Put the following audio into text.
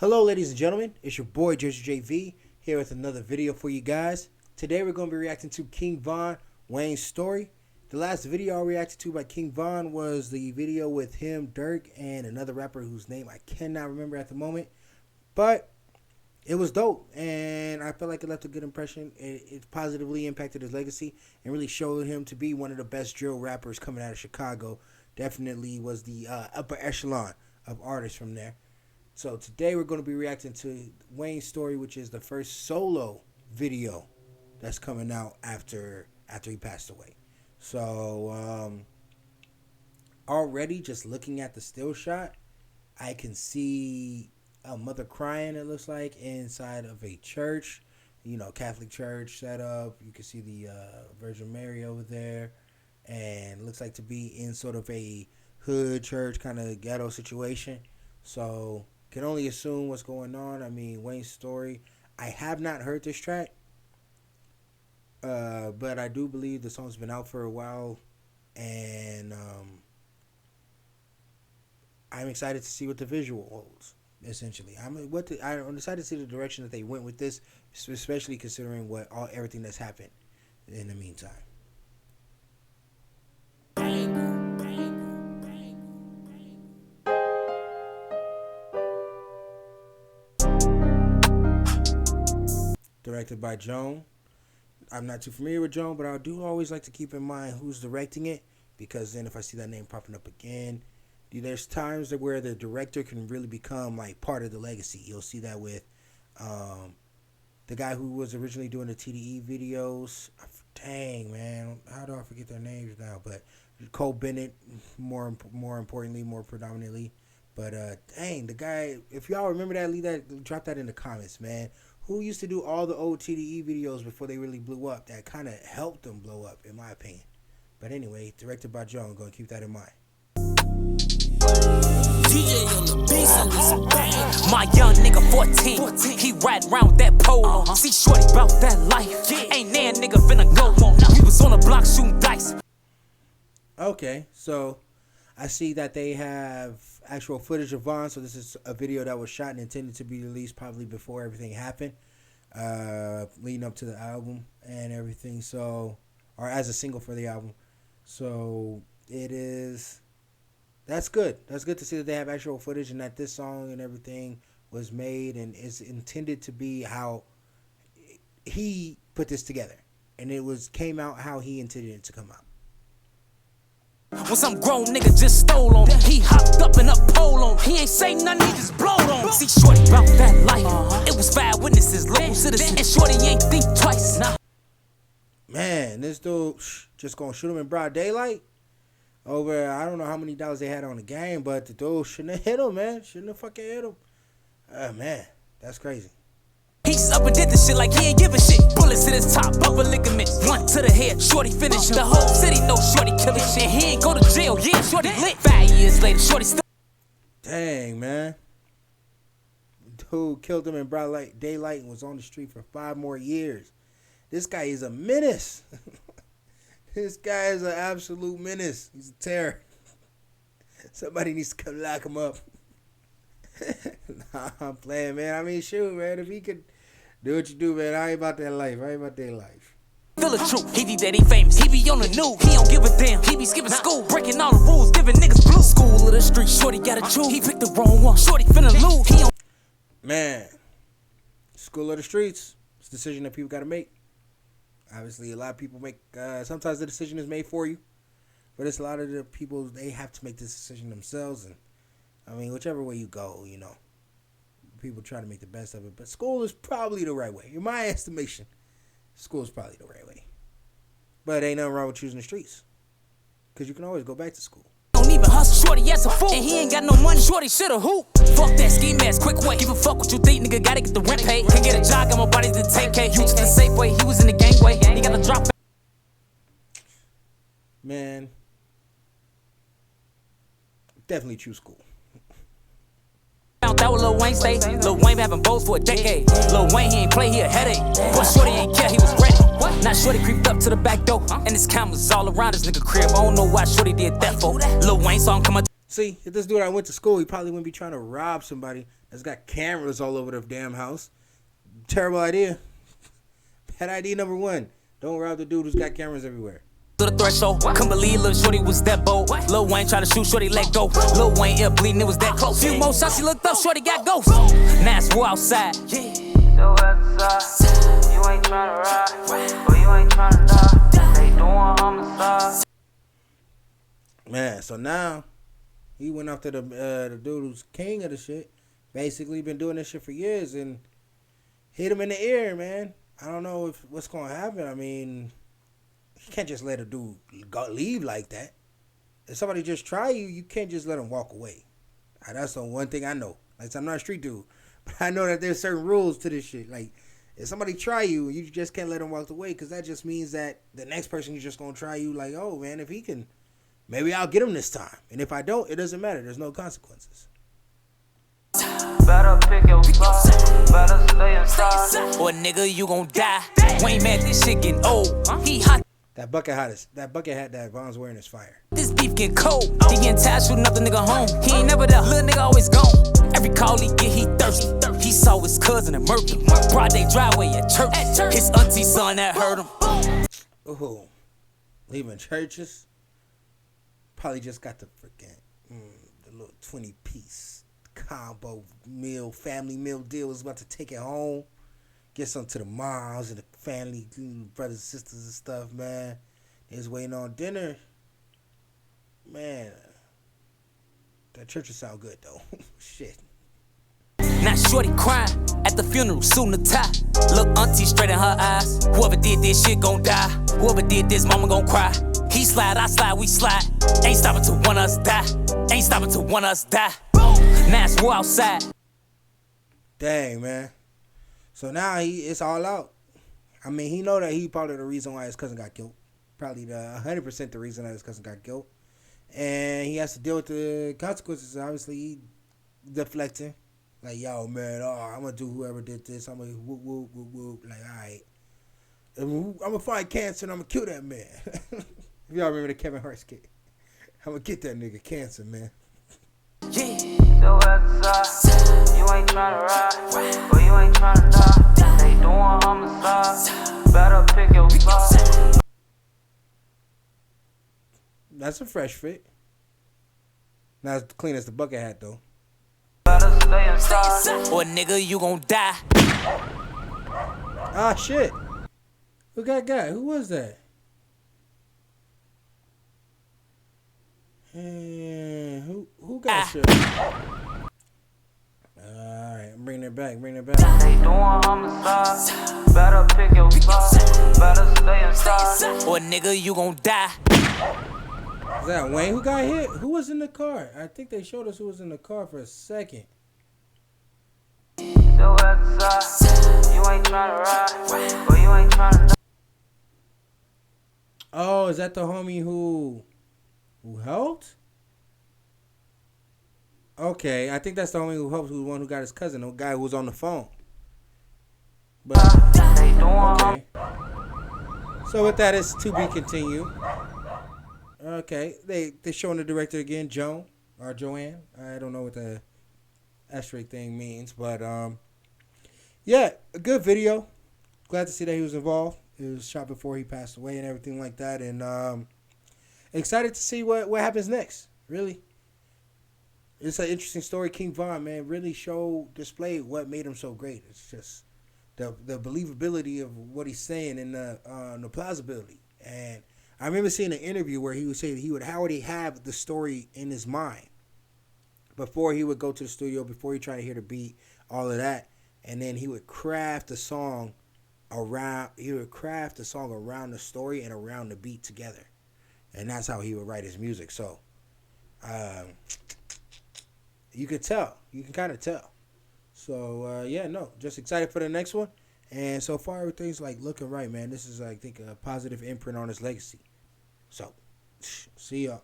Hello ladies and gentlemen, it's your boy Jersey JV here with another video for you guys. Today we're going to be reacting to King Von, Wayne's Story. The last video I reacted to by King Von was the video with him, Durk, and another rapper whose name I cannot remember at the moment. But it was dope, and I felt like it left a good impression. It positively impacted his legacy and really showed him to be one of the best drill rappers coming out of Chicago. Definitely was the upper echelon of artists from there. So today we're going to be reacting to Wayne's Story, which is the first solo video that's coming out after he passed away. So already just looking at the still shot, I can see a mother crying, it looks like, inside of a church, Catholic church set up. You can see the Virgin Mary over there, and it looks like to be in sort of a hood church kind of ghetto situation. So can only assume what's going on. I mean, Wayne's Story. I have not heard this track, but I do believe the song's been out for a while, and I'm excited to see what the visual holds. Essentially, I'm excited to see the direction that they went with this, especially considering everything that's happened in the meantime. Directed by Joan. I'm not too familiar with Joan, but I do always like to keep in mind who's directing it, because then if I see that name popping up again, there's times where the director can really become like part of the legacy. You'll see that with the guy who was originally doing the TDE videos. Dang, man, how do I forget their names now? But Cole Bennett, more importantly, more predominantly. But dang, the guy, if y'all remember that, drop that in the comments, man. Who used to do all the old TDE videos before they really blew up? That kind of helped them blow up, in my opinion. But anyway, directed by Joan. Go and keep that in mind. My young nigga 14, he ride around with that pole. See shorty about that life. Ain't there nigga finna go on. We was on the block shooting dice. Okay, so I see that they have actual footage of Von. So this is a video that was shot and intended to be released probably before everything happened, leading up to the album and everything. So, or as a single for the album. So it is. That's good. That's good to see that they have actual footage and that this song and everything was made and is intended to be how he put this together, and it came out how he intended it to come out. When some grown nigga just stole on him, he hopped up in a pole on him. He ain't say nothing, he just blowed on him. See shorty about that life. It was 5 witnesses, local citizens, and shorty ain't think twice. Nah. Man, this dude just gonna shoot him in broad daylight over, I don't know how many dollars they had on the game, but the dude shouldn't have hit him, man. Shouldn't have fucking hit him. Man, that's crazy. He's up and did this shit like he ain't giving shit. Bullets in his top, upper ligaments. One to the head, shorty finished. The whole city know shorty killing shit. He ain't go to jail, yeah, shorty lit. 5 years later, shorty still. Dang, man. Dude killed him in broad daylight and was on the street for 5 more years. This guy is a menace. This guy is an absolute menace. He's a terror. Somebody needs to come lock him up. Nah, I'm playing, man. I mean, shoot, man. If he could do what you do, man, I ain't about that life. I ain't about that life. Feel the truth. He be dead, he famous. He be on the news. He don't give a damn. He be skipping school, breaking all the rules, giving niggas blue. School of the street, shorty gotta choose. He picked the wrong one. Shorty finna lose. He on. Man, school of the streets. It's a decision that people gotta make. Obviously, a lot of people make. Sometimes the decision is made for you, but it's a lot of the people, they have to make this decision themselves. And I mean, whichever way you go, people try to make the best of it. But school is probably the right way. In my estimation, school is probably the right way. But ain't nothing wrong with choosing the streets, because you can always go back to school. Don't even hustle, shorty as a fool. And he ain't got no money, shorty shoulda hoop. Fuck that ski mask, quick way. Give a fuck what you think, nigga, gotta get the rent paid. Can't get a job, got my body to take care. You to the safe way, he was in the gangway. He got a drop. Man, definitely choose school. Found out where Lil Wayne stay. Lil Wayne been having bows for a decade. Lil Wayne, he ain't play, he a headache. But shorty ain't care, he was ready. Now shorty creeped up to the back door, and his cameras all around his nigga crib. I don't know why shorty did that for. Lil Wayne song come out. See, if this dude I went to school, he probably wouldn't be trying to rob somebody. that's got cameras all over the damn house. Terrible idea. Bad idea number one. Don't rob the dude who's got cameras everywhere. To the threshold, couldn't believe Lil Shorty was that bold. Lil Wayne tried to shoot, Shorty let go. Lil Wayne ear bleeding, it was that close. Few more shots, she looked up, Shorty got ghost. Now it's war outside. So outside, you ain't tryna ride, or you ain't tryna die. They doing homicide. Man, so now he went after the dude who's king of the shit. Basically been doing this shit for years and hit him in the ear, man. I don't know if what's gonna happen. I mean, you can't just let a dude leave like that. If somebody just try you, you can't just let them walk away. That's the one thing I know. Like, I'm not a street dude, but I know that there's certain rules to this shit. Like, if somebody try you, you just can't let them walk away, because that just means that the next person is just gonna try you. Like, oh man, if he can, maybe I'll get him this time. And if I don't, it doesn't matter. There's no consequences. Better pick your side, better stay inside. Or nigga, you gon' die. Wayne mad, this shit getting old. He hot. That bucket hat that Von's wearing is fire. This beef getting cold. He getting tired shooting up the nigga home. He ain't never there. Little nigga always gone. Every call he get, he thirsty. He saw his cousin in Murphy. Broad day driveway at church. His auntie son that hurt him. Ooh, leaving churches. Probably just got the freaking the little 20-piece combo meal, family meal deal. Was about to take it home, get some to the moms and the family, brothers and sisters and stuff, man. They was waiting on dinner. Man, that church will sound good though. Shit. Now Shorty crying at the funeral, soon to tie. Look auntie straight in her eyes. Whoever did this shit gon' die. Whoever did this, mama gon' cry. He slide, I slide, we slide. Ain't stopping till one of us die. Ain't stopping till one of us die. Now it's war outside. Dang, man. So now it's all out. I mean, he know that he probably the reason why his cousin got killed. Probably the 100% the reason that his cousin got killed. And he has to deal with the consequences. Obviously, he deflecting. Like, yo, man, I'm going to do whoever did this. I'm going to whoop, whoop, whoop, whoop. Like, all right. I'm going to find cancer and I'm going to kill that man. If y'all remember the Kevin Hart skit. I'm going to get that nigga cancer, man. Yeah. So outside, you ain't tryna ride, or you ain't tryna die. They doing homicide. Better pick your side. That's a fresh fit. Not as clean as the bucket hat, though. Better stay inside. Or nigga, you gon' die. Ah, shit. Who got guy? Who was that? Who got shit? Alright, I'm bringing it back, They doing homicide. Better pick your side. Better stay inside. Or nigga, you gon' die. Is that Wayne who got hit? Who was in the car? I think they showed us who was in the car for a second. So outside, you ain't tryna ride, or you ain't tryna die. Oh, is that the homie who helped? Okay, I think that's the homie who helped, who's the one who got his cousin, the guy who was on the phone. But okay. So with that, it's to be continued. Okay, they showing the director again, Joan or Joanne. I don't know what the asterisk thing means, but yeah, a good video. Glad to see that he was involved. It was shot before he passed away and everything like that, and excited to see what happens next. Really, it's an interesting story. King Von, man, really displayed what made him so great. It's just the believability of what he's saying and the plausibility. And I remember seeing an interview where he would say that he would already have the story in his mind before he would go to the studio, before he tried to hear the beat, all of that, and then he would craft a song around. He would craft a song around the story and around the beat together, and that's how he would write his music. So, you could tell. You can kind of tell. So yeah, no, just excited for the next one. And so far, everything's like looking right, man. This is, I think, a positive imprint on his legacy. So, see y'all.